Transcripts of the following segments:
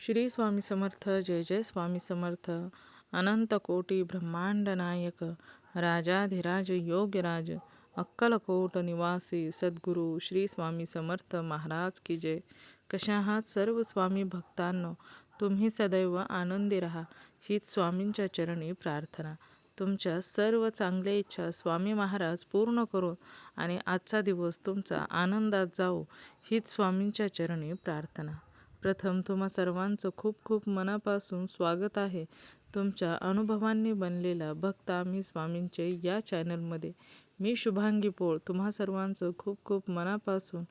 श्री स्वामी समर्थ. जय जय स्वामी समर्थ. अनंत कोटी ब्रह्मांड नायक राजाधिराज योगराज अक्कलकोट निवासी सद्गुरू श्री स्वामी समर्थ महाराज की जय. कशा आहात सर्व स्वामी भक्तांनो? तुम्ही सदैव आनंदी राहा हीच स्वामींच्या चरणी प्रार्थना. तुमच्या सर्व चांगल्या इच्छा स्वामी महाराज पूर्ण करून आणि आजचा दिवस तुमचा आनंदात जाओ हीच स्वामींच्या चरणी प्रार्थना. प्रथम तुम्हा सर्वांचं खूप खूप मनापासून स्वागत आहे तुमच्या अनुभवांनी बनलेला भक्त आम्ही स्वामींचे या चॅनलमध्ये. मी शुभांगी पोळ तुम्हा सर्वांचं खूप खूप मनापासून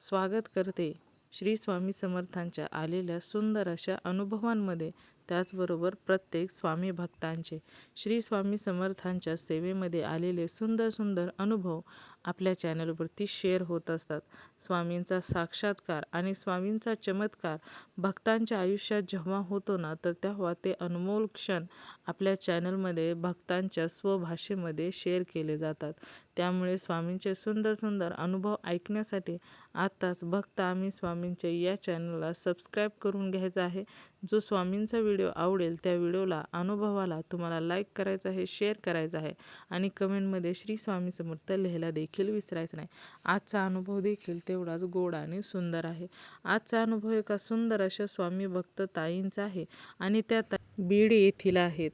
स्वागत करते श्री स्वामी समर्थांच्या आलेल्या सुंदर अशा अनुभवांमध्ये. त्याचबरोबर प्रत्येक स्वामी भक्तांचे श्री स्वामी समर्थांच्या सेवेमध्ये आलेले सुंदर सुंदर अनुभव आपल्या चॅनलवरती शेअर होत असतात. स्वामींचा साक्षात्कार आणि स्वामींचा चमत्कार भक्तांच्या आयुष्यात जेव्हा होतो ना, तर तेव्हा ते अनमोल क्षण आपल्या चॅनलमध्ये भक्तांच्या स्वभाषेमध्ये शेअर केले जातात. त्यामुळे स्वामींचे सुंदर सुंदर अनुभव ऐकण्यासाठी आत्ताच भक्त आम्ही स्वामींचे या चॅनलला सबस्क्राईब करून घ्यायचं आहे. जो स्वामींचा व्हिडिओ आवडेल त्या व्हिडिओला अनुभवाला तुम्हाला लाईक करायचं आहे, शेअर करायचं आहे आणि कमेंटमध्ये श्री स्वामी समर्थ लिहायला देखील विसरायचं नाही. आजचा अनुभव देखील तेवढाच गोड आणि सुंदर आहे. आजचा अनुभव एका सुंदर अशा स्वामी भक्त ताईंचा आहे आणि त्या बीड येथील आहेत.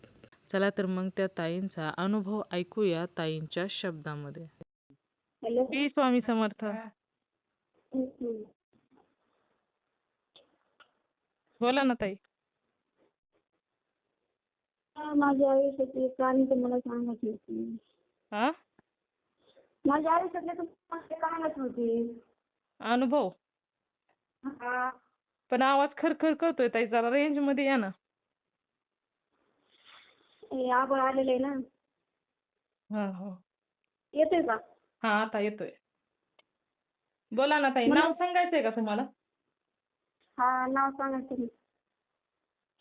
चला तर मग त्या ताईंचा अनुभव ऐकूया ताईंच्या शब्दामध्ये. हॅलो. श्री स्वामी समर्थ. बोला ना ताई. माझ्या आयुष्यातली कहाणी तुम्हाला सांगायची होती. हा, माझ्या आयुष्यातली तुम्हाला सांगायची होती. अनुभव. हा. पण आवाज खरखर करतोय ताई, जरा रेंज मध्ये या ना. हे आभाळ आलेलं आहे ना. हा हो. येतोय का? हा आता येतोय. बोला ना ताई. नाव सांगायचंय का तुम्हाला? हा, नाव सांगायचं मी.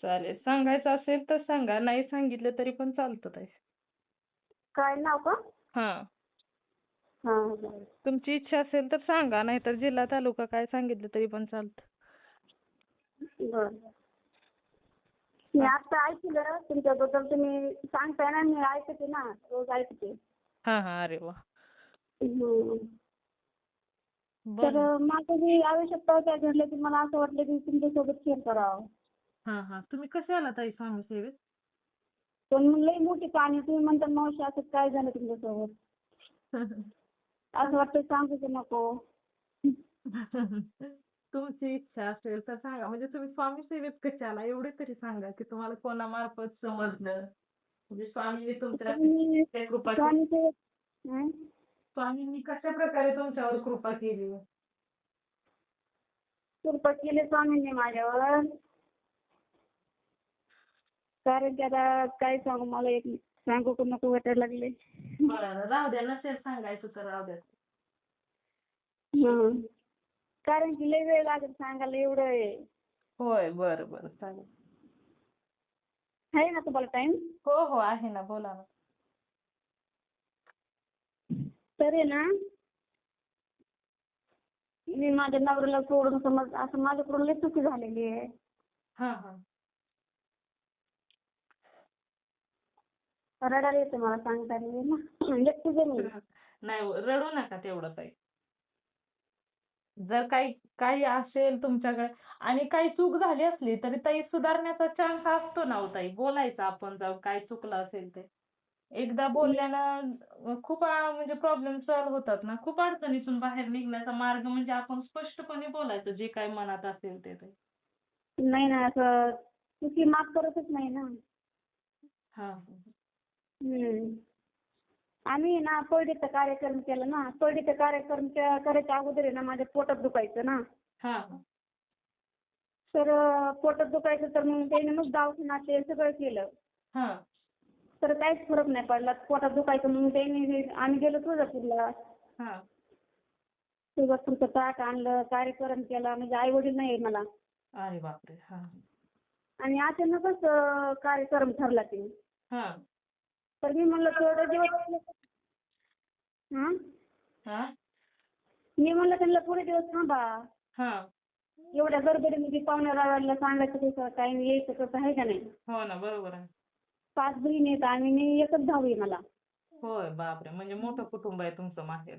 चालेल, सांगायचं असेल तर सांगा, नाही सांगितलं तरी पण चालतं ताई. काय नाव का? हा, हा बरं. तुमची इच्छा असेल तर सांगा, नाहीतर जिल्हा तालुका काय सांगितलं तरी पण चालतं. बरं. मी आता ऐकलं तुमच्याबद्दल, तुम्ही सांगताय ना, मी ऐकते ना, रोज ऐकते. हा हा, अरे वा. तर बोला. माझं जे आयुष्यात काय घडलं की मला असं वाटलं की तुमच्यासोबत शेअर करावं. हा हा, तुम्ही कसे आला ताई स्वामी सेवेत? पण लई मोठी कहाणी. तुम्ही म्हणता मावशी असं काय झालं तुमच्यासोबत, असं वाटतं सांगूच नको. तुमची इच्छा असेल तर सांगा. म्हणजे तुम्ही स्वामी सेवेत कसे आला एवढे तरी सांगा, की तुम्हाला कोणामार्फत समजलं, म्हणजे स्वामींनी तुमच्या काय कृपा केली? स्वामींनी कशा प्रकारे तुमच्यावर कृपा केली? कृपा केली स्वामींनी माझ्यावर. कारण की आता काय सांगू, मला एक सांगू का नको वाटायला लागले. बरं, राहू द्या, नसेल सांगायचं तर राहू द्या. कारण की लय वेळ लागेल सांगायला, एवढं आहे. होय, बरं बरं, चालेल. आहे ना तुम्हाला टाइम? हो हो, आहे ना, बोला ना. तर आहे ना, मी माझ्या नवऱ्याला सोडून, समज असं माझ्याकडून लय चुकी झालेली आहे. हा हा. रडायला येते मला सांगताना ना. एकटीच आहे मी. नाही रडू नका तेवढं ताई. जर काही असेल तुमच्याकडे आणि काही चूक झाली असली तरी ताई सुधारण्याचा चान्स असतो ना हो ताई. बोलायचं आपण, जर काय चुकलं असेल ते. एकदा बोलल्यानं खूप म्हणजे प्रॉब्लेम सॉल्व्ह होतात ना. खूप अडचणीतून बाहेर निघण्याचा मार्ग म्हणजे आपण स्पष्टपणे बोलायचं जे काही मनात असेल ते. नाही ना, असं चुकी माफ करतच नाही ना. हा. आम्ही ना परडीचा कार्यक्रम केला ना. परडीचा कार्यक्रम करायच्या अगोदर आहे ना, माझ्या पोटात दुखायचं ना. हा. तर पोटात दुखायचं, तर मग त्याने मग दवाखाना ते सगळं केलं. हा. तर काहीच फरक नाही पडला. पोटात दुखायचं मग त्याने, आम्ही गेलो तुळजापूरला. हा. तुळजापूरचं ताट आणलं, कार्यक्रम केला. म्हणजे आई वडील नाही मला. अरे बापरे. हा. आणि अचानकच कार्यक्रम ठरला ते. हा. तर मी म्हणलं थोडे दिवस, हा. मी म्हणलं त्यांना थोडे दिवस थांबा. हा. एवढ्या गडबडीमध्ये पाहुण्या रावळ्याला सांगायचं कसं टाइम यायचं कसं आहे का नाही. हो ना, बरोबर आहे. 5 बहिणी आहेत आम्ही आणि एकच भाऊ आहे मला. होय, बापरे! म्हणजे मोठं कुटुंब आहे तुमचं माहेर.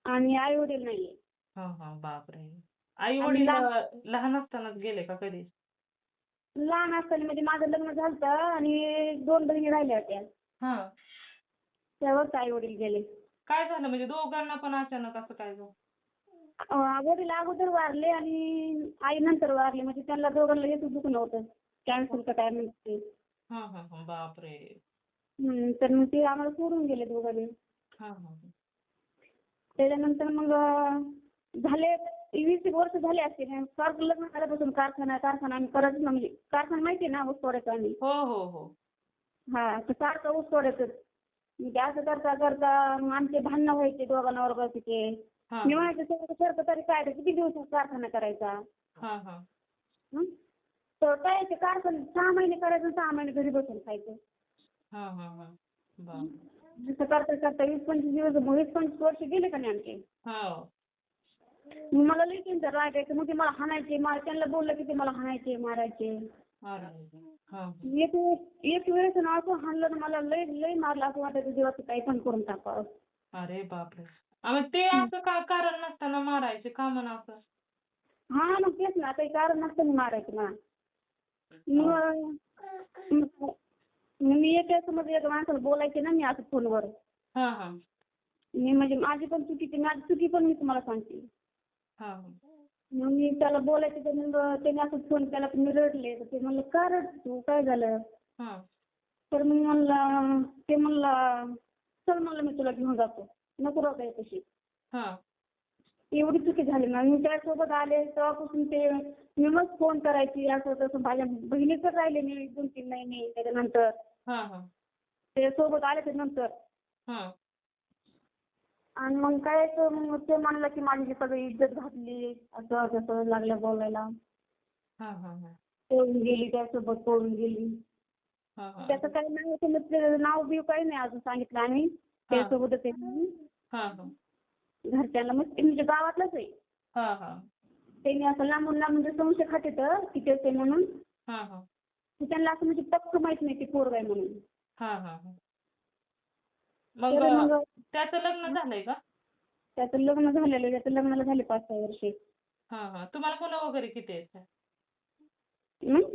आणि आई वडील नाहीये. हं, हं. बापरे! आई आम्ही वडील लहान लहान असतानाच गेले का कधी? लहान असताना म्हणजे माझं लग्न झालं आणि 2 बहिणी राहिल्या होत्या. हां. तेव्हाच आई वडील गेले. काय झालं म्हणजे दोघांना पण अचानक असं काय झालं? वडील अगोदर वारले आणि आई नंतर वारली. म्हणजे त्यांना दोघांना एकच दुखणं होतं. कॅन्सर का काय माहिती. हां, हां, हां. बापरे! तर मग ते आम्हाला सोडून गेले दोघांनी. हां, हां, हां. त्याच्यानंतर मग झाले 20 वर्ष झाले असतील. सारखं लग्न झाल्यापासून कारखाना आम्ही करतच ना म्हणजे कारखाना माहिती आहे ना ऊस तोडायचा आम्ही. हो, हो, हो. हां, तर सारखं ऊस तोडायचं. म्हणजे असं करता करता मग आमचे भांडणं व्हायचे दोघा नवरा बायकोचे. हां, मी हां. म्हणायचे सारखं तरी काय रे किती दिवस कारखाना करायचा. हां, हां. हं? तर काय ते कारखाना 6 महिने करायचं 6 महिने घरी बसून खायचं. हां, हां, हां. बापरे! असं करता करता 20-25 दिवस 20-25 वर्ष गेले का नाही आमचे. हो. मग मला लई त्यांचा राग यायचा. मग ते मला हाणायचे. त्यांना बोललं की ते मला हाणायचे, मारायचे. अरे! हां, हां. एक वेळेस ना असं हाणलं ना मला लई लई मारलं असं वाटायचं देवाचं काही पण करून टाकावं. अरे बापरे! मग ते असं का कारण नसताना मारायचे का म्हणा असं? हां, मग तेच ना. काही कारण नसताना मारायचं ना. हां. मग मग मी याच्यासमोर एका माणसाला बोलायचे ना मी असं फोनवर. हां, हां. मी म्हणजे माझी चुकी पण मी तुम्हाला सांगते. हां, हां. मग मी त्याला बोलायचे तर मग त्याने असं फोन केला तर मी रडले. तर ते म्हणलं, "का रडते तू? काय झालं?" हां. तर मी म्हणलं ते म्हणलं, "चल म्हणलं मी तुला घेऊन जातो. नको रडायला तशी." हां. एवढी चुकी झाली ना. मी त्यासोबत आले तेव्हापासून ते मी मग फोन करायची असं तसं. माझ्या बहिणीकडे राहिले मी 2-3 महिने त्याच्यानंतर. हां, हां. त्याच्यासोबत आले त्याच्यानंतर. हां. आणि मग काय तर मग ते म्हणलं की माझी सगळी इज्जत घातली. असं तसं लागलं बोलायला. हां, हां, हां. पळून गेली त्यासोबत पळून गेली. हां, हां. त्याचं काही नाव त्याचं नाव बिव काही नाही अजून सांगितलं आम्ही. हां. त्यासोबतच आहे म्हणून. हां, हां. घरच्यांना मग ते म्हणजे गावातलंच आहे. हां, हां. त्यांनी असं लांबून लांबून ते संशय खात्यात की तेच आहे म्हणून. हां, हां. तर त्यांना असं म्हणजे पक्क माहित नाही की पोरगं आहे म्हणून. हां, हां, हां. मग तर मग त्याचं लग्न झालंय का? त्याचं लग्न झालेलं आहे. त्याच्या लग्नाला झाले 5-6 वर्षे. हां, हां. तुम्हाला मुलं वगैरे किती आहेत?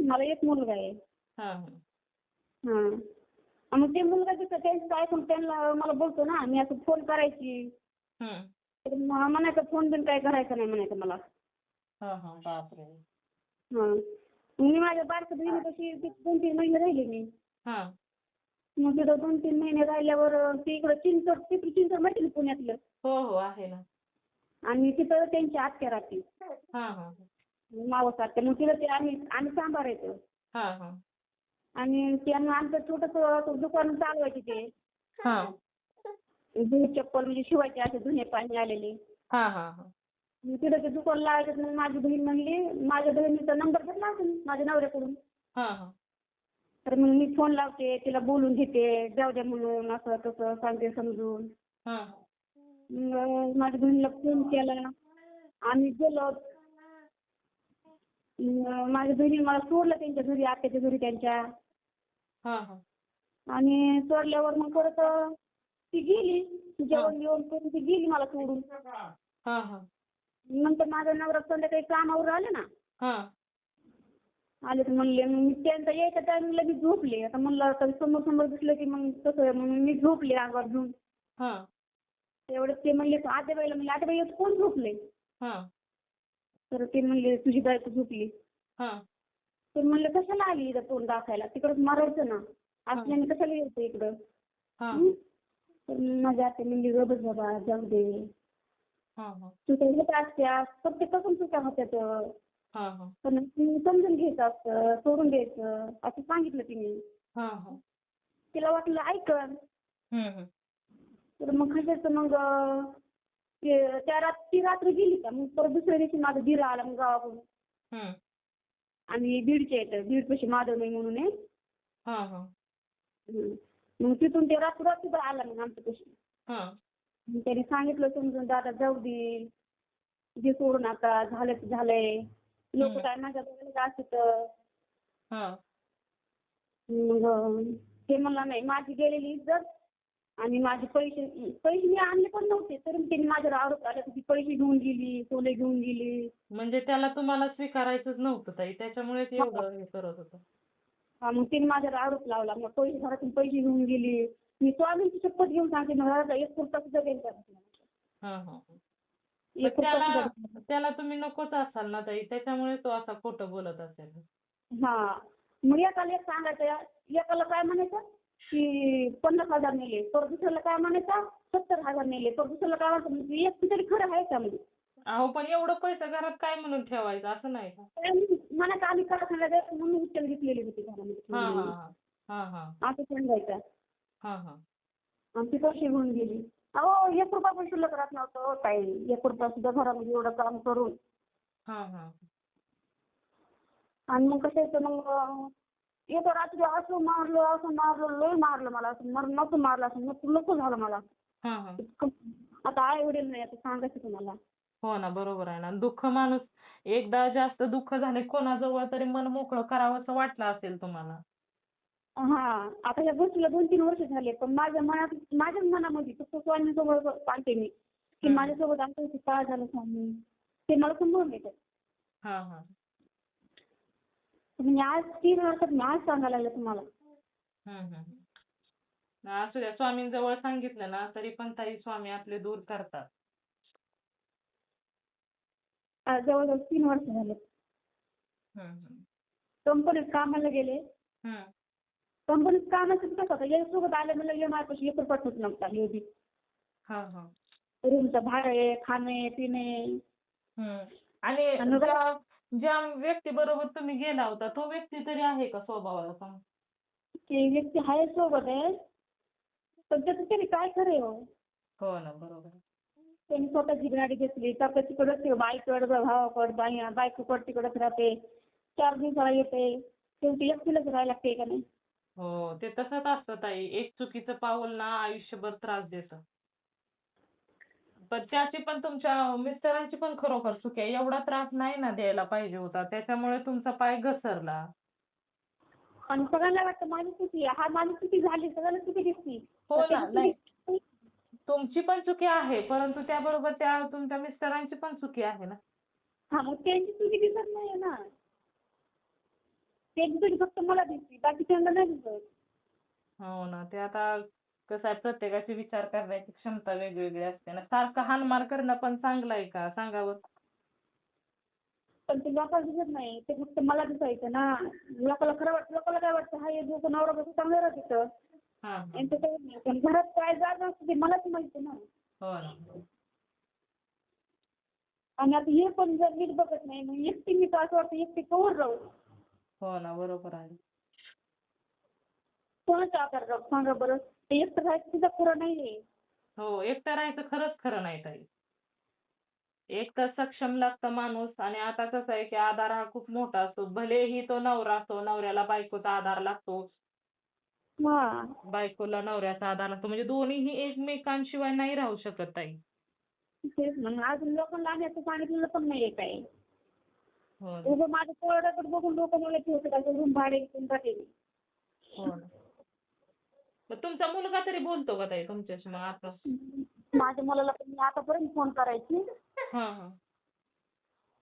मला एक मुलगा आहे. हां, हां. हां. मग ते मुलगा तिथं त्यांचं ऐकून त्यांना मला बोलतो ना. मी असं फोन करायची. हं. तर म्हणायचं फोन बिन काय करायचा नाही म्हणायचं मला. हां, हां. बापरे! हां. मी माझ्या बारक्या बहिणीपाशी 2-3 महिने राहिले मी. हां. मग तिथं 2-3 महिने राहिल्यावर ते इकडं चिंचवड माहिती ना पुण्यातलं. हो, हो. आहे ना. आणि तिथं त्यांची आत्या राहते. हां, हां. मावस आत्या. मग तिथं ते आम्ही आम्ही सांभाळायचो. हां, हां. आणि त्यांना आमचं छोटंसं दुकान चालवायचे ते. हां. बूट चप्पल म्हणजे शिवायचे असे जुने पाणी आलेले. हां, हां, हां. मग तिथं ते दुकान लावायचं. मग माझी बहीण म्हणली माझ्या बहिणीचा नंबर घेतला असेल माझ्या नवऱ्याकडून. हां, हां. तर मग मी फोन लावते, तिला बोलून घेते, जाऊ द्या म्हणून असं तसं सांगते समजून. हां. मग माझ्या बहिणीला फोन केला. आम्ही गेलो. मग माझ्या बहिणीने मला सोडलं त्यांच्या घरी, आत्याच्या घरी त्यांच्या. हां, हां. आणि सोडल्यावर मग परत ती गेली. हां. जेवण बिवण करून ती गेली मला सोडून. हां, हां. नंतर माझा नवरा संध्याकाळी कामावर आले ना. हां. आले तर म्हणले मग मी त्यांचा यायच्या टायमिंगला मी झोपले. आता म्हणलं आता समोर दिसलं की मग कसं मग मी झोपले अंगावर घेऊन. हां. तेवढ्यात ते म्हणले आत्याबाईला म्हणले, "आत्याबाई इथं कोण झोपलंय?" हां. तर ते म्हणले, "तुझी बायको झोपली." हां. तर म्हणलं, "कशाला आली इथं तोंड दाखायला? तिकडंच मरायचं ना. असल्याने कशाला यायचं इकडं?" हां. हं. तर माझी आत्या म्हणली, "गं बस बाबा जाऊ दे. हां, हां. चुका होत असत्यात. प्रत्येकाकडून चुका होत्यात. हां, हां. पण तुम्ही समजून घ्यायचं असतं, सोडून द्यायचं." असं सांगितलं तिने. हां, हां. तिला वाटलं ऐकन. हं, हं. तर मग कशाचं मग ती रात्र गेली का मग परत दुसऱ्या दिवशी माझा दीर आला मग गावाकडून. हं. आणि बीडच्या इथं बीडपाशी माधवनई म्हणून आहे. हां, हां. हं. मग तिथून ते रात्री आला मग आमच्यापाशी. हां. मग त्याने सांगितलं समजून, "दादा जाऊ दे. जे सोडू नका, झालं ते झालंय. लोक हम्म. काय माझ्या बघायला असतं. हा. मग ते म्हणला नाही, माझी गेलेली इज्जत आणि माझे पैसे पैसे मी आणले पण नव्हते, तरी त्यांनी माझ्यावर आरोप आला की ती पैसे घेऊन गेली, सोने घेऊन गेली. म्हणजे त्याला तुम्हाला स्वीकारायचंच नव्हतं ताई, त्याच्यामुळेच एवढं हे करत होतं. हा, मग तिने माझ्यावर आरोप लावला. मग पैसे घरातून पैसे घेऊन गेली. मी स्वामींची शपथ घेऊन सांगते, मला घराचा एक रुपया सुद्धा द्यायचा नाही. हा हा. एक रुपया सुद्धा त्याला द्यायचा त्याला तुम्ही नकोच असाल ना ताई, त्याच्यामुळे तो असा खोटं बोलत असेल. नाही. हा, मग एकाला एक सांगायचं, एकाला काय म्हणायचं की 50,000 नेले, तर दुसऱ्याला काय म्हणायचं 70,000 नेले, तर दुसऱ्याला काय म्हणायचं. म्हणजे एक तरी खरं आहे त्यामध्ये. अहो पण एवढं पैसे घरात काय म्हणून ठेवायचं असं नाही का? मनात आम्ही कारखान्याला जायचं म्हणून उचल घेतलेली होती हा घरामध्ये. हा हा. हा हा. असं सांगायचं. हा हा. आणि ती पैसे घेऊन गेली. अहो, 1 रुपया पण शिल्लक राहत नव्हतं हो ताई. 1 रुपया सुद्धा घरामध्ये एवढं काम करून. हा हा. आणि मग कसं मग एका रात्री असं मारलं, लय मारलं मला. असं मरणाचं मारलं, असं नको झालं मला. हा हा. इतकं. आता आई वडील नाही, आता सांगायचं तुम्हाला. हो ना, बरोबर आहे ना. दुःख माणूस एकदा जास्त दुःख झाले कोणाजवळ तरी मन मोकळं करावं असं वाटलं असेल तुम्हाला. हा, आता या गोष्टीला 2-3 वर्ष झाले, पण माझ्या मनामध्ये फक्त स्वामींसोबत सांगते मी की माझ्यासोबत आमचं किती काळ झालं स्वामी, ते मला समजून येतं. हा हा. म्हणजे आज 3 वर्षात मी आज सांगायला लागले तुम्हाला. असू द्या, स्वामींजवळ सांगितलं ना तरी पण ताई स्वामी आपले दूर करतात. आज जवळजवळ 3 वर्ष झाले. कंपनीत कामाला गेले. कंपनीत कामाचं कसं होतं, याच्यासोबत आले म्हणलं माझ्यापाशी 1 रुपया होत नव्हता. हे बी हा हा. रूमचं भाडे, खाणे पिणे. आणि ज्या व्यक्ती बरोबर तुम्ही गेला होता तो व्यक्ती तरी आहे का स्वभावाला चांगला? ते व्यक्ती आहे सोबत आहे, पण त्याचं तरी काय खरं आहे हो. हो ना, बरोबर. त्यांनी स्वतःची गाडी घेतली, तर तिकडंच बाईकडं भावाकडं, बायकोकडं तिकडंच राहते. 4 दिवसाला येते. शेवटी एकटीलाच राहायला लागते का नाही. हो, ते तसंच असतं ताई. एक चुकीचं पाऊल ना आयुष्यभर त्रास देतं. पण त्याची पण तुमच्या मिस्टरांची पण खरोखर चूक आहे. एवढा त्रास नाही ना द्यायला पाहिजे होता. त्याच्यामुळे तुमचा पाय घसरला. आणि सगळ्यांना वाटतं माझी चुकी आहे. हा, माझी चुकी झाली, सगळ्यांना चुकी दिसती. हो तर ना, त्याची नाही. चुकी. तुमची पण चुकी आहे, परंतु त्याबरोबर त्या तुमच्या मिस्टरांची पण चुकी आहे ना. हा, मग त्यांची चुकी दिसत नाहीये ना. त्यांची चुकी फक्त मला दिसते, बाकीच्यांना नाही दिसत. हो ना, ते आता कसं आहे, प्रत्येकाची विचार करण्याची क्षमता वेगवेगळी असते ना. सारखं हाणमार करणं पण चांगलं आहे का सांगा बरं? पण ते लोकांना दिसत नाही. ते फक्त मला दिसायचं ना. लोकांना खरं वाटतं, लोकांना काय वाटतं, हा हे दोघं नवरा बायको चांगलं राहतं. हा. यांचं काही नाही. पण घरात काय जात असतं ते मलाच माहिती ना. हो ना. आणि आता हे पण जर नीट बघत नाही, मग एकटी मी तर असं वाटतं एकटी कवर राहू. हो ना, बरोबर आहे. कोणाचा आधार राहू सांगा बरं. ते एकटं राहायचं सुद्धा खरं नाहीये. हो, एकटं राहायचं खरंच खरं नाही ताई. एक तर सक्षम लागतं माणूस. आणि आता कसं आहे की आधार हा खूप मोठा असतो. भलेही तो नवरा असतो, नवऱ्याला बायकोचा आधार लागतो, हा, बायकोला नवऱ्याचा आधार लागतो. म्हणजे दोन्हीही एकमेकांशिवाय नाही राहू शकत ताई. तेच म्हणून अजून लोकांना आम्ही असं सांगितलेलं पण नाहीये काही. हो ना. उभं माझं कोरड्याकडे बघून लोक मला ठेवतात, असं रूम भाडे घेऊन राहते. हो ना. मग तुमचा मुलगा तरी बोलतो का ताई तुमच्याशी मग आता? माझ्या मुलाला पण मी आतापर्यंत फोन करायची. हा हा.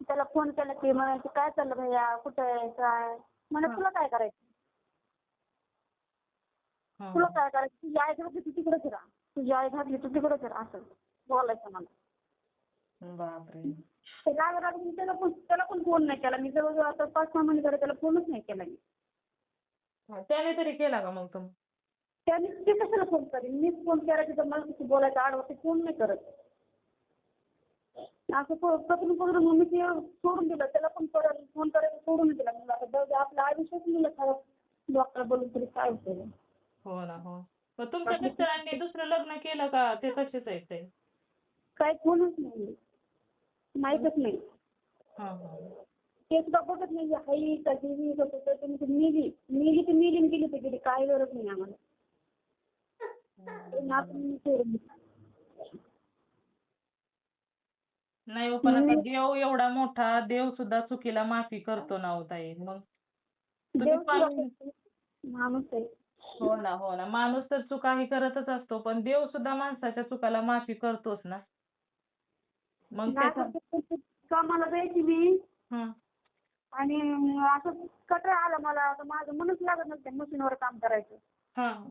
त्याला फोन केला की म्हणायचे काय चाललं भैया, कुठे आहे काय. म्हणे तुला काय करायचं, हा. तुला काय करायचं, तुझी आई घातली तू तिकडेच राहा, तुझी आई घातली तू तिकडेच राहा, असं बोलायचं मला. बापरे. ते राग रागून त्याला पण फोन नाही केला मी. जवळजवळ आता 5-6 महिने झाले त्याला फोनच नाही केला मी. त्याने तरी केला का मग तुम्ही? त्याने ते कशाला फोन करेन, मीच फोन करायची तर मला तिथे बोलायचं आडवं, ते फोन नाही करत. असं पकडून मग मी ते सोडून दिलं. त्याला पण फोन करायचं सोडून दिला. म्हणलं आता जाऊ दे, आपलं आयुष्यच मुलं खरं डॉक्टर बोलून तरी काय होतं. हो ना. हो. मग तुमच्या मिस्टरांनी दुसरं लग्न केलं का ते तसेच आहेत ते? काय फोनच नाही, माहीतच नाही. हा हा. ते सुद्धा बघत नाही आई का गेली का कुठं. त्यांची मिली तर मिली आणि गेली तर गेली, काय गरज नाही आम्हाला. ते नातं मी सोडून दिलं. नाही हो, पण आता देव एवढा मोठा, देव सुद्धा चुकीला माफी करतो ना हो ताई. मग तुम्ही देव सुद्धा स्वामी. माणूस आहे. हो ना, हो ना. माणूस तर चुकाही करतच असतो, पण देव सुद्धा माणसाच्या चुकाला माफी करतोच ना. मग त्याचा. असं कामाला जायची मी हं. आणि असं कंटाळा आला मला. आता माझं मनच लागत नव्हतं मशीनवर काम करायचं. हां.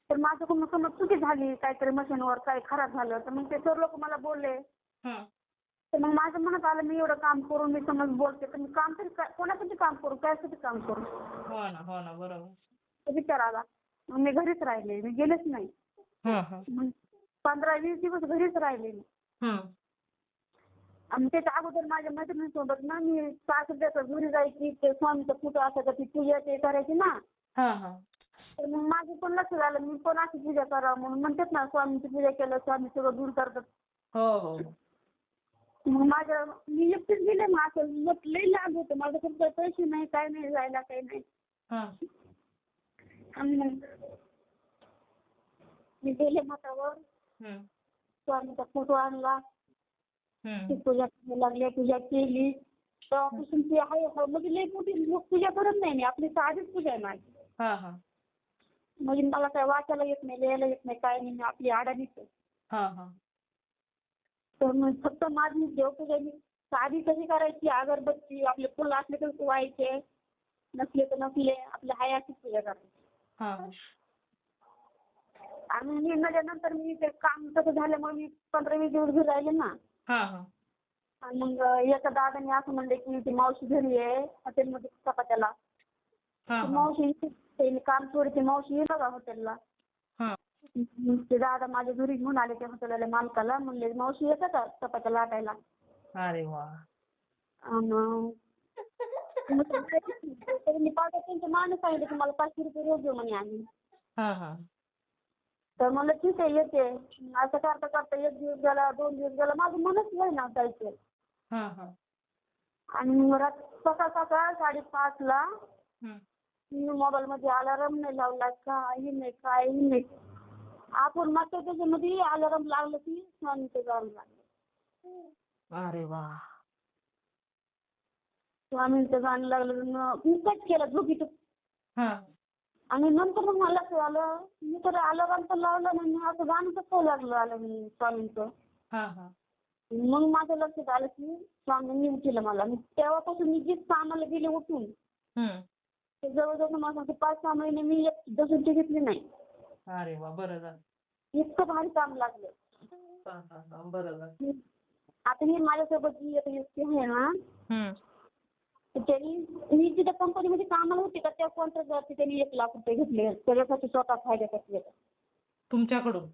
तर माझ्याकडून समज चुकी झाली, काहीतरी मशीनवर काही खराब झालं, तर मग ते सर लोक मला बोलले. हं. तर मग माझ्या मनात आलं मी एवढं काम करून मी समज बोलते, तर मी काम तरी कोणासाठी काम करू, कायसाठी काम करू, हो ना, हो ना. बरोबर. तो विचार आला. मग मी घरीच राहिले, मी गेलेच नाही. हं, हं. मग 15-20 दिवस घरीच राहिले मी. हं. आणि त्याच्या अगोदर माझ्या मैत्रिणीसोबत ना मी सासरच्याच्या घरी जायची, ते स्वामीचा फोटो असायचा, ती पूजा ते करायची ना. हां, हां. तर मग माझं पण लक्ष झालं, मी पण अशी पूजा करावं म्हणून म्हणतात ना, स्वामींची पूजा केलं स्वामी सगळं दूर करतात. हो, हो, हो. मग मी एकटीच गेले. मग असं लई लांब होतं, माझ्याकडे काही पैसे नाही, काय नाही, जायला काही नाही. हां. आणि मग मी गेले मठावर, हं. स्वामीचा फोटो आणला, हं. ती पूजा करायला लागले, पूजा केली. तेव्हापासून ती आहे म्हणजे लई मोठी पूजा करत नाही मी, आपली साधीच पूजा आहे माझी. हां, हां. म्हणजे मला काय वाचायला येत नाही, लिहायला येत नाही, काय नाही, मी आपली अडाणीच आहे. हां, हां. तर मग फक्त माझी देवपूजा मी साधी कशी करायची, अगरबत्ती आपले फुल असले तर व्हायचे, नसले तर नसले, आपले हाय अशीच पूजा करायची. हां. आणि निघाल्यानंतर मी ते काम तसं झाल्यामुळे मी 15-20 दिवस घरी राहिले ना. हां, हां. आणि मग एका दादाने असं म्हणले की ती मावशी घरी आहे हॉटेलमध्ये चपात्याला. हां, ती हां. मावशी त्यांनी काम सोडते, मावशी येईल का हॉटेलला. हां. मग ते दादा माझ्या घरी घेऊन आले त्या हॉटेलला मालकाला, म्हणले मावशी येतं का चपात्या लाटायला. अरे वाह! मग तर मी पावटा त्यांच्या माणूस सांगितलं की मला 500 रुपये रोज देऊ म्हणे आम्ही. हां, हां. तर म्हणलं ठीक आहे येते. असं करता करता 1 दिवस गेला, 2 दिवस गेला, माझं मनच होईना जायचं. हां, हां. आणि मग सकाळ सकाळ 5:30ला हं. मी मोबाईलमध्ये अलार्म नाही लावला, काही नाही. आपण मात्र त्याच्यामध्ये अलार्म लावलं की स्वामीचं गाणं लागलं. अरे वाह! स्वामींचं गाणं लागलं. मग मी कट केलं झोपेतच. हां. आणि नंतर मग मला कळालं, मी तर अलार्म तर लावला नाही, असं गाणं कसं लागलं आलं मी स्वामींचं. हां, हां. मग माझ्या लक्षात आलं की स्वामींनी उठवलं मला. मग तेव्हापासून मी जे कामाला गेले उठून, हं. ते जवळजवळ मला 5-6 महिने मी एक सुट्टी घेतली नाही. अरे वाह! बरं झालं. इतकं भारी काम लागलं. हां, हां, हां. बरं झालं. आता ही माझ्यासोबत जी एक व्यक्ती आहे ना, हं. तर त्यांनी मी जिथं कंपनीमध्ये कामाला होते का त्या कॉन्ट्रॅक्टवरती त्यांनी 1 लाख रुपये घेतले त्याच्यासाठी स्वतः फायद्यासाठी. तुमच्याकडून?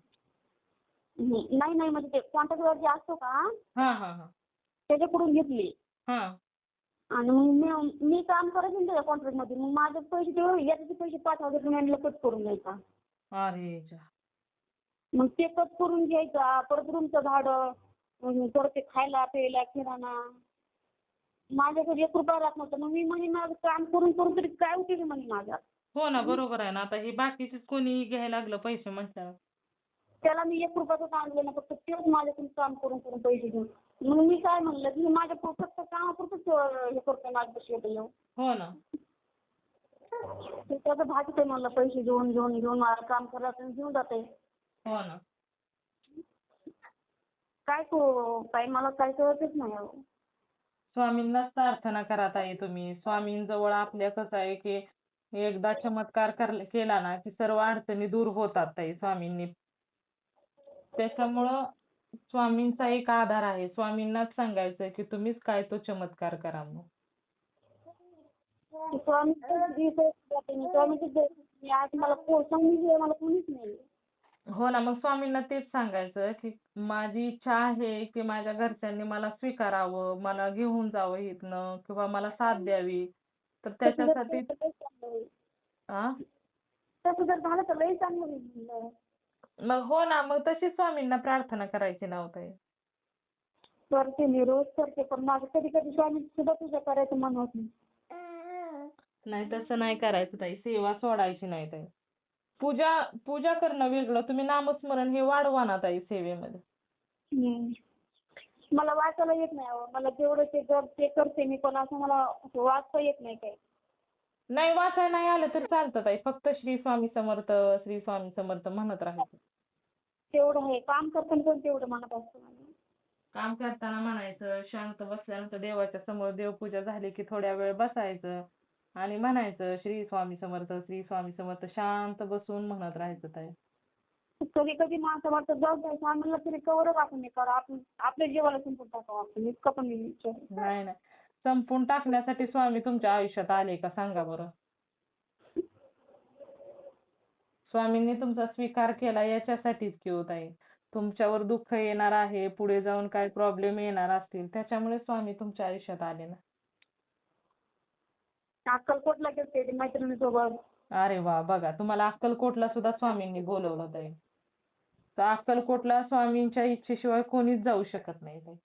नाही म्हणजे ते कॉन्ट्रॅक्टवर जे असतो का हां, हां, हां. त्याच्याकडून घेतली. हां. आणि मग मी काम करायचे ना त्या कॉन्ट्रॅक्टमध्ये. मग माझे पैसे ते याचे पैसे 5,000 रुपये कट करून घ्यायचा. अरे जा! मग ते कट करून घ्यायचा, परत रूमचं भाडं, परत ते खायला प्यायला किराणा. माझ्याकडे 1 रुपया राहत नव्हता. मग मी म्हणे माझं काम करून करून तरी काय उपयोग आहे म्हणे माझा. हो ना, बरोबर आहे ना. आता हे बाकीचेच कोणी घ्यायला लागलं पैसे म्हटल्यावर. त्याला मी 1 रुपयाचं आणलं ना, फक्त तेच माझ्याकडून काम करून करून पैसे घेऊन. मग मी काय म्हणलं की माझ्या फक्त कामापुरतंच हे करतोय माझ्यापाशी येतो येऊन. हो ना. ते त्याचं भागच आहे म्हणलं, पैसे घेऊन मला काम करायचं आणि घेऊन जाते. हो ना. काय करू ताई, मला काही कळतच नाही अहो. स्वामींनाच प्रार्थना करा ताई तुम्ही. स्वामींजवळ आपल्या कसं आहे की एकदा चमत्कार केला ना की सर्व अडचणी दूर होतात ताई स्वामींनी. त्याच्यामुळं स्वामींचा एक आधार आहे. स्वामींनाच सांगायचं की तुम्हीच काय तो चमत्कार करा म्हणून. स्वामीचीच मी आज मला स्वामीशिवाय मला कोणीच नाही. हो ना, मग स्वामींना तेच सांगायचं की माझी इच्छा आहे की माझ्या घरच्यांनी मला स्वीकारावं, मला घेऊन जावं इथनं किंवा मला साथ द्यावी. तर तसं जर त्याच्यासाठी. केलं तर लई चांगलं होईल. आ? तसं जर झालं तर लई चांगलं होईल म्हणलं. मग हो ना, मग तशी स्वामींना प्रार्थना करायची ना हो ताई. करते मी रोज करते, पण माझं कधी कधी स्वामीची सुद्धा पूजा करायचं मन होत नाही. नाही तसं नाही करायचं ताई. सेवा सोडायची नाही ताई. पूजा पूजा करणं वेगळं. तुम्ही नामस्मरण हे वाढवा ना ताई सेवेमध्ये. हम्म. मला वाचायला येत नाही अहो. मला जेवढं ते करते मी, पण असं मला वाचता येत नाही काही. नाही वाचायला नाही आलं तर चालतं ताई, फक्त श्री स्वामी समर्थ श्री स्वामी समर्थ म्हणत राहायचं. तेवढं आहे. काम करताना पण तेवढं म्हणत असते मला. काम करताना म्हणायचं, शांत बसल्यानंतर देवाच्या समोर देवपूजा झाली की थोड्या वेळ बसायचं आणि म्हणायचं श्री स्वामी समर्थ श्री स्वामी समर्थ, शांत बसून म्हणत राहायचं ताई. कधी कधी माणसं वाटतं जाऊ द्या स्वामीला तरी कवरच आपण हे करा, आपण आपल्या जीवाला संपून टाकावं आपण, इतकं पण नाही विचार. नाही नाही, संपून टाकण्यासाठी स्वामी तुमच्या आयुष्यात आले का सांगा बरं? स्वामींनी तुमचा स्वीकार केला याच्यासाठीच की हो ताई. तुमच्यावर दुःख येणार आहे, पुढे जाऊन काय प्रॉब्लेम येणार असतील, त्याच्यामुळे स्वामी तुमच्या आयुष्यात आले ना. अक्कलकोटला गेलते ते मैत्रिणीसोबत. अरे वा, बघा तुम्हाला अक्कलकोटला सुद्धा स्वामींनी बोलवलं ताई. तर अक्कलकोटला स्वामींच्या इच्छेशिवाय कोणीच जाऊ शकत नाही ताई.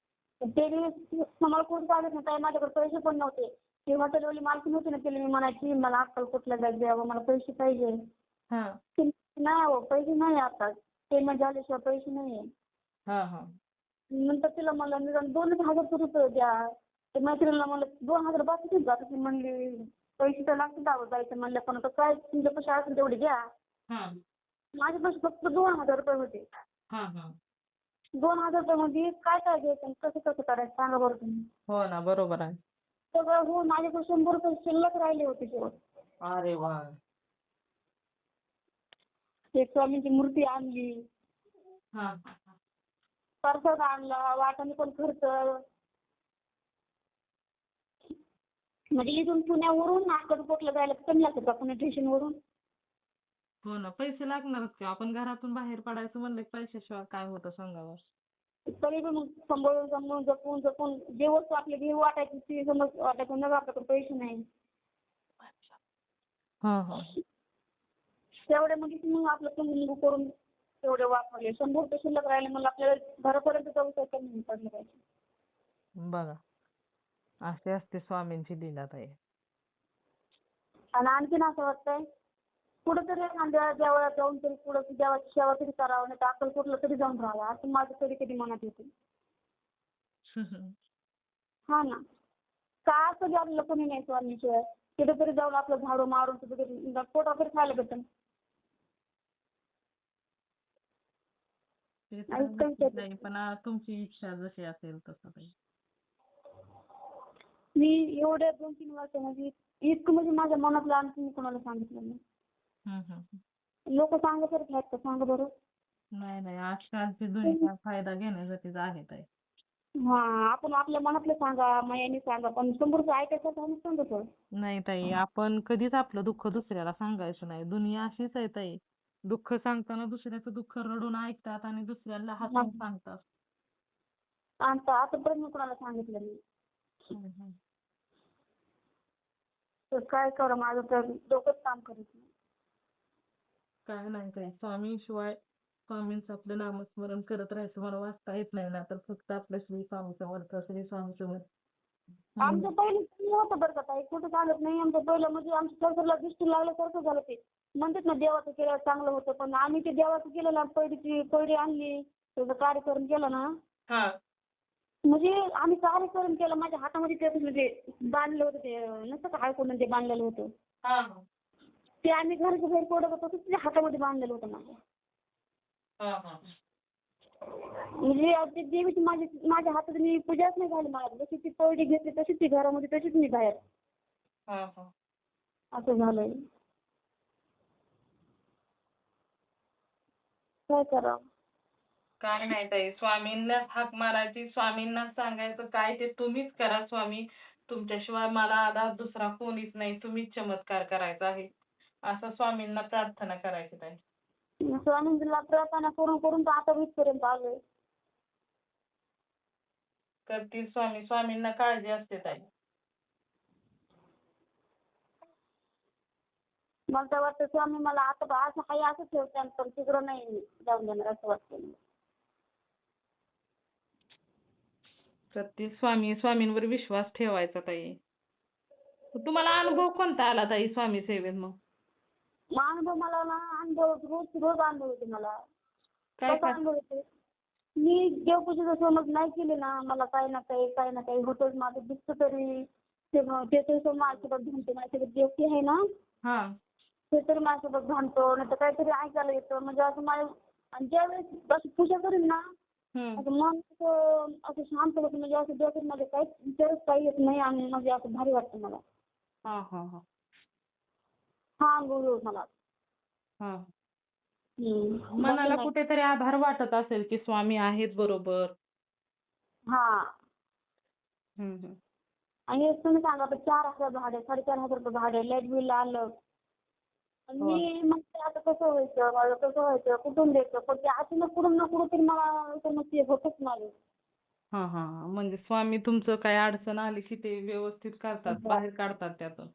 ते दिवस मला कोण चालत नाही ताई, माझ्याकडे पैसे पण नव्हते. ती हॉटेलवाली मालकीण होती ना, तिला मी म्हणायची मला अक्कलकोटला जायचं आहे, मला पैसे पाहिजे. हा ती नाही हो, पैसे नाही आता, पेमेंट झाल्याशिवाय पैसे नाही. हा हा नंतर तिला म्हणलं निदान 2,000 रुपये द्या. ते मैत्रिणीला म्हणलं 2,000 बाकीचे जात. ती म्हणली पैसे तर लागतात अहो जायचं म्हणलं, पण आता काय तुमच्या पैसे असेल तेवढे द्या. हा माझे पैसे फक्त 2,000 रुपये होते. हा हा 2,000 रुपये मध्ये काय काय घ्यायचं आणि कसं कसं करायचं सांगा बरं तुम्ही. हो ना, बरोबर आहे. सगळं होऊन माझ्याकडे 100 रुपये शिल्लक राहिले होते शेवट. अरे वा. ते स्वामींची मूर्ती आणली, हा प्रसाद आणला, वाटाणे पण खर्च. म्हणजे इथून पुण्यावरून अक्कलकोटला जायला कमी लागतं का पुणे स्टेशनवरून? हो ना, पैसे लागणारच की. आपण घरातून बाहेर पडायचं म्हणलं की पैशाशिवाय काय होतं सांगा बरं. तरी पण मग सांभाळून सांभाळून जपून जपून जे वस्तू आपली घेऊ वाटायची ती समज वाटायचं नका, आपल्याकडे पैसे नाही. हा हा तेवढे म्हणजे मग आपलं कंगू करून तेवढे वापरले. 100 रुपये शिल्लक राहिले, मग आपल्याला घरापर्यंत जाऊ कमी पडले पाहिजे. बघा, असे असते स्वामींची लीला ताई. आणि आणखीन असं वाटतंय कुठेतरी एखाद्या देवळात जाऊन तरी पुढे देवाची सेवा तरी करावं, नाही तर अक्कलकोटला तरी जाऊन राहावं, असं माझं कधी कधी मनात येते. हा ना, का असं आपल्याला कोणी नाही स्वामीशिवाय. तिथे तरी जाऊन आपलं झाडू मारून कुठेतरी पोटा तरी खायला भेटेल. ते तर नक्कीच नाही, पण तुमची इच्छा जशी असेल तसं ताई. मी एवढ्या 2-3 वर्षामध्ये इतकं म्हणजे माझ्या मनातलं आणखी मी कोणाला सांगितलं नाही. हम्म. लोक सांगत तरी आहेत का सांगा बरं. नाही नाही, आजकालची दुनिया फायदा घेण्यासाठीच आहे ताई. हा, आपण आपल्या मनातलं सांगा, मायाने सांगा, पण समोरचं ऐकायचं तर आम्ही सांगतो. नाही ताई, आपण कधीच आपलं दुःख दुसऱ्याला सांगायचं नाही. दुनिया अशीच आहे ताई. दुःख सांगताना दुसऱ्याचं दुःख रडून ऐकतात आणि दुसऱ्याला हसून सांगतात. आतापर्यंत मी कोणाला सांगितलं नाही. हम्म. तर काय करू, माझं तर डोकंच काम करत नाही. काय नाही ताई, स्वामीशिवाय स्वामींचं आपलं नामस्मरण करत राहायचं. मला वाचता येत नाही ना, तर फक्त आपलं श्री स्वामी समर्थ श्री स्वामी समर्थ. आमचं पहिलं नव्हतं बरं का ताई, कुठं चालत नाही. आमचं पहिलं म्हणजे आमच्या संसाराला दृष्टी लागल्यासारखं झालं ते. म्हणतात ना देवाचं केलं चांगलं होतं, पण आम्ही ते देवाचं केलं ना, पैडी आणली, त्याचं कार्यक्रम केलं ना, म्हणजे आम्ही कार्यक्रम केलं. माझ्या हातामध्ये ते म्हणजे बांधलं होतं, ते नसतं का हायकोर्टाने ते बांधलेलं होतं, ते आम्ही घराच्या बाहेर पडत होतो ते हातामध्ये बांधलेलं होतं माझ्या. म्हणजे ते देवीची माझ्या हातात मी पूजाच नाही झाली. मला जशी ती पौडी घेतली तशीच ती घरामध्ये, तशीच मी बाहेर. असं झालंय. काय करावं. काय नाही ताई, स्वामींना हाक मारायची, स्वामींना सांगायचं काय ते तुम्हीच करा स्वामी, तुमच्याशिवाय मला आधार दुसरा कोणीच नाही, तुम्हीच चमत्कार करायचा आहे, असं स्वामींना प्रार्थना करायची ताई. स्वामींना प्रार्थना करून करून तर आता इथपर्यंत आलोय. करतील स्वामी, स्वामींना काळजी असते ताई. मला तर वाटतं स्वामी मला आता असं हाय असं ठेवतात, पण तिकडं नाही जाऊन देणार असं वाटतं. करतील स्वामी, स्वामींवर विश्वास ठेवायचा ताई. तुम्हाला अनुभव कोणता आला ताई स्वामी सेवेत मग? अनुभव मला ना, अनुभव रोज अनुभव येते मला. काय कसा अनुभव येते? मी देवपूजेचं समज नाही केली ना, मला काही ना काही होतच. माझं दुसरं तरी ते तर माझ्यासोबत भांडतो. माझ्यासोबत देवकी आहे ना, हा. ते तरी माझ्यासोबत भांडतो. नाहीतर काहीतरी ऐकायला येतं. म्हणजे असं माझं. आणि ज्यावेळेस अशी पूजा करीन ना, हम्म. असं मन असं शांत होतं. म्हणजे असं डोक्यात माझ्या काहीच विचारच काही येत नाही आणि म्हणजे असं भारी वाटतं मला. हा हा हा हा अनुभव येतो मला. हा. बाकी मनाला नाही. कुठेतरी आधार वाटत असेल की स्वामी आहेत बरोबर. हां. हम्म. आणि तुम्ही सांगा आता 4,000 भाडं आहे, 4,500 रुपये भाडं आहे, लाईट बिल आलं. आणि हो. मी म्हणते आता कसं व्हायचं, माझं कसं व्हायचं, कुठून द्यायचं? पण ते अचानक कुठून ना कुठून तरी मला समस्या होतच माझं. हा हा हा. म्हणजे स्वामी तुमचं काही अडचण आली की ते व्यवस्थित करतात, हो. बाहेर काढतात त्यातून.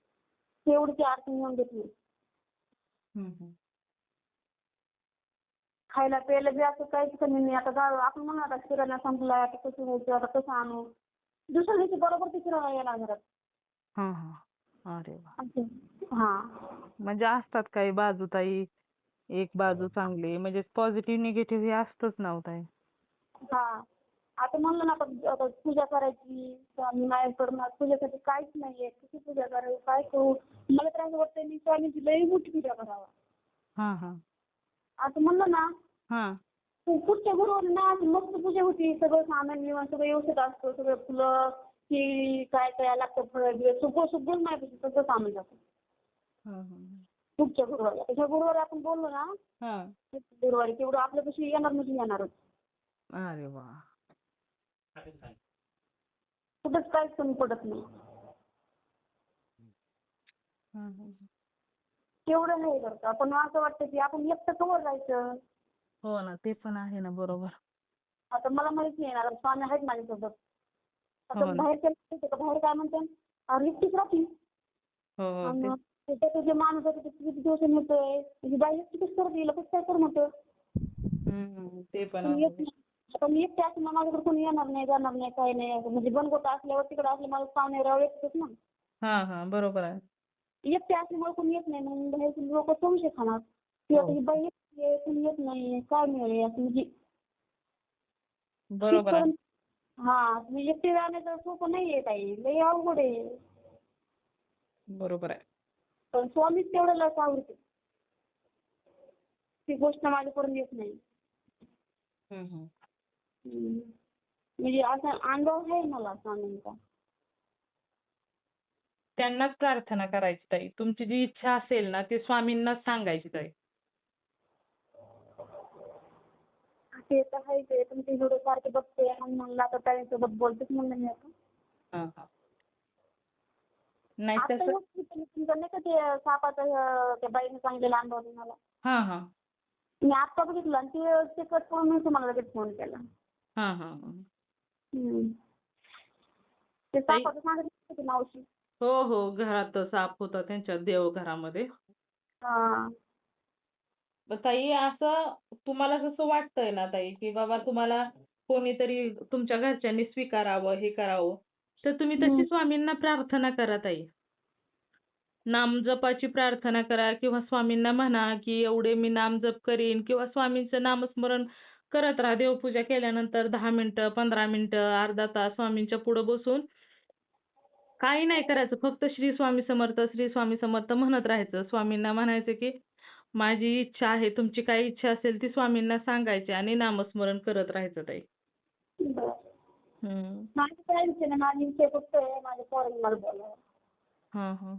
तेवढी अडचण येऊन घेतली. हम्म. खायला प्यायला बी असं काहीच कमी नाही. आता आपण म्हणू आता किराणा संपलाय, आता कसं व्हायचं, आता कसं आणू? दुसऱ्या दिवशी बरोबर ते किराणा यायला घरात. हा हा. अरे वा. असं. हां. म्हणजे असतात काही बाजू ताई, एक बाजू चांगली म्हणजे पॉझिटिव्ह निगेटिव्ह हे असतंच ना हो ताई. हां. आता म्हणलं ना आता पूजा करायची, स्वामी माझ्याकडून पूजेसाठी काहीच नाहीये. कशी पूजा करावी, काय करू? मला तर असं वाटतंय मी स्वामीची लई मोठी पूजा करावं. हा हा. असं म्हणलं ना, हा. पुढच्या गुरुवारी ना अशी मस्त पूजा होती. सगळं सामान बिमान सगळं व्यवस्थित असतं. सगळं फुलं, केळी, काय काय लागतं, फळं बिळं सगळं माझ्यापाशी सगळं सामान जातं. हा हा. पुढच्या गुरुवारी. आता ह्या गुरुवारी आपण बोललो ना, हा. पुढच्या गुरुवारी तेवढं आपल्यापाशी येणार म्हणजे येणारच. अरे वा. कुठंच काहीच कमी पडत नाही. हा, हा. तेवढं नाही बरं का. पण असं वाटतं की आपण एकटं कवर जायचं. हो ना, ते पण आहे ना बरोबर. आता मला माहित नाही ना, आता स्वामी आहेत माझ्यासोबत. आता हो ना. बाहेर बाहेर काय म्हणतात, अरे एकटीच राहती. हो हो ते. आणि त्याचं जे माणूस आहे ते किती दिवसांनी येतोय. ही बाई एकटी कसं करत येईल, कसं काय कर म्हणतं. ते पण कोणी येत आहे. नाही. आता मी एकटी असली ना, माझ्याकडे कोणी येणार नाही, जाणार नाही, काही नाही. म्हणजे बनगोटा असल्यावर तिकडे असले माझे पाहुणे रावळे येतातच ना. हा हा बरोबर आहे. एकटी असल्यामुळे कोणी येत नाही. मग बाहेरचे लोक संशय खाणार. की आता हो ही बाई एकटी आहे, कोणी येत नाही, काय मिळेल असं म्हणजे बरोबर आहे. तिथपर्यंत. हां. मी एकटी राहण्याचं सोपं नाहीये ताई. लई अवघड आहे. बरोबर आहे. पण स्वामीच तेवढं लस आवडते. ती गोष्ट माझ्याकडून येत नाही. हम्म. म्हणजे असा अनुभव आहे मला स्वामींचा. त्यांनाच प्रार्थना करायची ताई. तुमची जी इच्छा असेल ना ती स्वामींनाच सांगायची ताई. ते तर आहेच आहे. तुमचे व्हिडिओ सारखे बघते आणि म्हणलं आता ताईंसोबत बोलतेच म्हणलं मी आता. हा हा. नाही आता तसं. तुमचं नाही का ते सापाचं त्या बाईने सांगितलेला अनुभव तुम्हाला. हा हा. मी आत्ता बघितलं आणि ते कट करून मी तुम्हाला लगेच फोन केला. हा हा. ते ताई. सापाचं सांगितलं होतं मावशी. हो हो, घरात साप होता त्यांच्या देवघरामध्ये. हां. ताई असं तुम्हाला जसं वाटतंय ना ताई की बाबा तुम्हाला कोणीतरी तुमच्या घरच्यांनी स्वीकारावं, हे करावं, तर तुम्ही तशी स्वामींना प्रार्थना करा ताई. नामजपाची प्रार्थना करा किंवा स्वामींना म्हणा की एवढे मी नामजप करीन किंवा स्वामींचं नामस्मरण करत राहा. देवपूजा केल्यानंतर 10 मिनिटं, 15 मिनिटं, अर्धा तास स्वामींच्या पुढे बसून काही नाही करायचं. फक्त श्री स्वामी समर्थ, श्री स्वामी समर्थ म्हणत राहायचं. स्वामींना म्हणायचं की माझी इच्छा आहे, तुमची काही इच्छा असेल ती स्वामींना सांगायची आणि नामस्मरण करत राहायचं ताई. बरं. हम्म. माझी काय विषय नाही. माझी विषय फक्त आहे माझ्या पोरांनी मला बोलावं. हां, हां.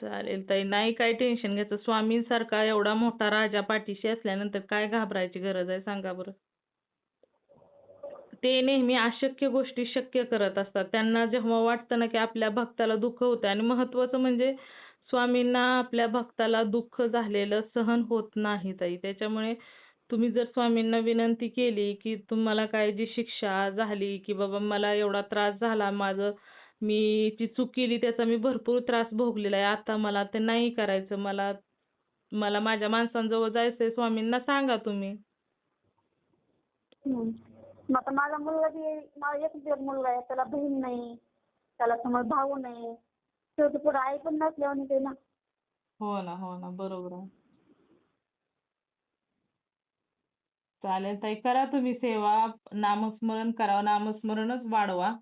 चालेल ताई. नाही काही टेन्शन घ्यायचं. स्वामींसारखा एवढा मोठा राजा पाठीशी असल्यानंतर काय घाबरायची गरज आहे सांगा बरं? ते नेहमी अशक्य गोष्टी शक्य करत असतात. त्यांना जेव्हा वाटतं ना की आपल्या भक्ताला दुःख होतंय आणि महत्त्वाचं म्हणजे स्वामींना आपल्या भक्ताला दुःख झालेलं सहन होत नाही ताई. त्याच्यामुळे तुम्ही जर स्वामींना विनंती केली की तुम्हाला काय जी शिक्षा झाली की बाबा मला एवढा त्रास झाला, मी ती चूक केली त्याचा मी भरपूर त्रास भोगलेला आहे. आता मला ते नाही करायचं. मला मला माझ्या माणसांजवळ जायचंय स्वामींना सांगा तुम्ही. मग आता माझा मुलगा बी मला एकच एक मुलगा आहे. त्याला बहीण नाही. त्याला समोर भाऊ नाही. शेवटी पुढे आई पण नसल्यावानीच आहे ना. हो ना, हो ना. बरोबर आहे. चालेल ताई, करा तुम्ही सेवा, नामस्मरण करा, नामस्मरणच वाढवा.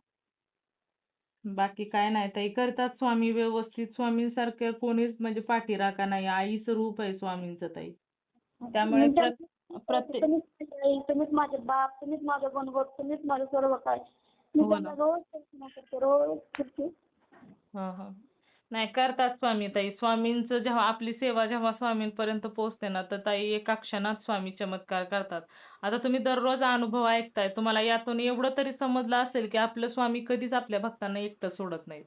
बाकी काय नाही ताई, करतात स्वामी व्यवस्थित. स्वामींसारखं कोणीच म्हणजे पाठीराखा नाही. आईचं रूप आहे स्वामींचं ताई. त्यामुळे प्रत्येक तुम्हीच माझी आई, तुम्हीच माझे बाप, तुम्हीच माझं बनवत, तुम्हीच माझं सर्व काय. मी हो ना. त्यांना रोज प्रार्थना करते, रोज करते. नाही, करतात स्वामी ताई. स्वामींचं जेव्हा आपली सेवा जेव्हा स्वामींपर्यंत पोहोचते ना, तर ताई एका क्षणात स्वामी चमत्कार करतात. आता तुम्ही दररोज अनुभव ऐकताय. तुम्हाला यातून एवढं तरी समजलं असेल की आपलं स्वामी कधीच आपल्या भक्तांना एकटं सोडत नाहीत.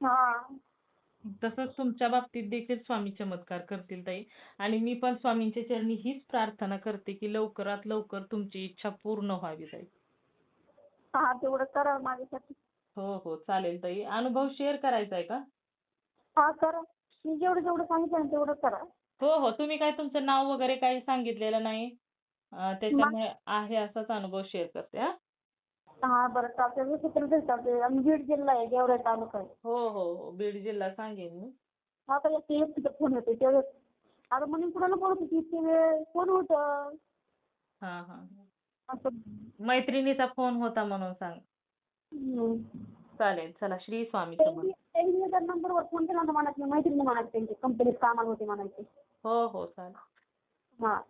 हा. तसंच तुमच्या बाबतीत देखील स्वामी चमत्कार करतील ताई. आणि मी पण स्वामींच्या चरणी हीच प्रार्थना करते की लवकरात लवकर तुमची इच्छा पूर्ण व्हावी ताई. हा, तेवढं करा माझ्यासाठी. हो, चालेल ताई. अनुभव शेअर करायचा आहे का? हा, करा. मी जेवढं जेवढं सांगितलं ना तेवढं करा. हो. तुम्ही काय तुमचं नाव वगैरे काही सांगितलेलं नाही. त्याच्यामुळे आहे असाच अनुभव शेअर करते हां. हा, बरं चालतंय. जसं केलं तरी चालतंय. आम्ही बीड जिल्हा आहे, गेवराई तालुका आहे. हो. बीड जिल्हा सांगेन मी. आता एक तिथं फोन येतोय त्यावेळेस आता म्हणून कुणाला बोलत होती इतके वेळ कोण होतं हां. असं. मैत्रिणीचा फोन होता म्हणून सांग. हम्म. चालेल. चला, श्री स्वामी समर्थ. त्यांनी त्या नंबरवर फोन केला होता म्हणायचे, मैत्रिणी म्हणायचे त्यांची कंपनीत कामाला होते म्हणायचे. हो, चालेल. हा.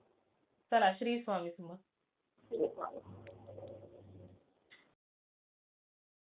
चला, श्री स्वामी समर्थ. ठीक आहे.